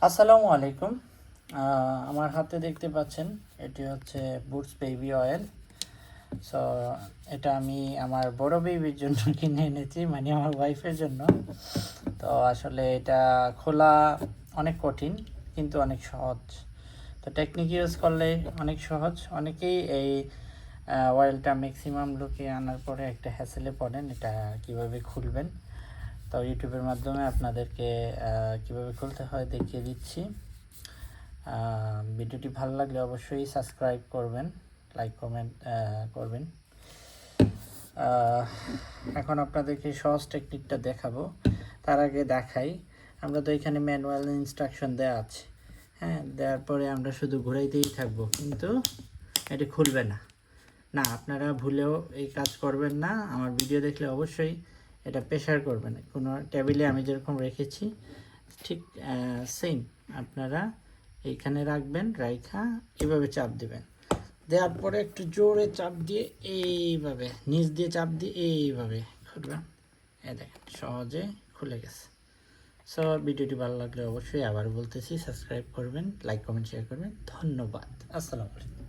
আসসালামু আলাইকুম। আমার হাতে দেখতে পাচ্ছেন এটি হচ্ছে বুটস বেবি অয়েল। সো এটা আমি আমার বড় বেবির জন্য কিনে এনেছি, মানে আমার ওয়াইফের জন্য। তো আসলে এটা খোলা অনেক কঠিন কিন্তু অনেক সহজ। তো টেকনিক ইউজ করলে অনেক সহজ। অনেকেই এই অয়েলটা ম্যাক্সিমাম লোকে আনার পরে একটা হ্যাসেলে পড়েন এটা কিভাবে খুলবেন। তো ইউটিউবের মাধ্যমে আপনাদেরকে কিভাবে খুলতে হয় দেখিয়ে দিচ্ছি। ভিডিওটি ভালো লাগলে অবশ্যই সাবস্ক্রাইব করবেন, লাইক কমেন্ট করবেন। এখন আপনাদেরকে সহজ টেকনিকটা দেখাবো। তার আগে দেখাই, আমরা তো এখানে ম্যানুয়াল ইনস্ট্রাকশন দেওয়া আছে। হ্যাঁ, দেওয়ার পরে আমরা শুধু ঘুরাইতেই থাকবো, কিন্তু এটি খুলবে না। না, আপনারা ভুলেও এই কাজ করবেন না। আমার ভিডিও দেখলে অবশ্যই এটা প্রেশার করবেন। কোনো টেবিলে আমি যেরকম রেখেছি ঠিক সেম আপনারা এইখানে রাখবেন, রাইখা এভাবে চাপ দিবেন। দেওয়ার পরে একটু জোরে চাপ দিয়ে এইভাবে নিচ দিয়ে চাপ দিয়ে এইভাবে খুলবেন। এই দেখেন সহজে খুলে গেছে। সো ভিডিওটি ভালো লাগলে অবশ্যই আবার বলতেছি সাবস্ক্রাইব করবেন, লাইক কমেন্ট শেয়ার করবেন। ধন্যবাদ। আসসালামু আলাইকুম।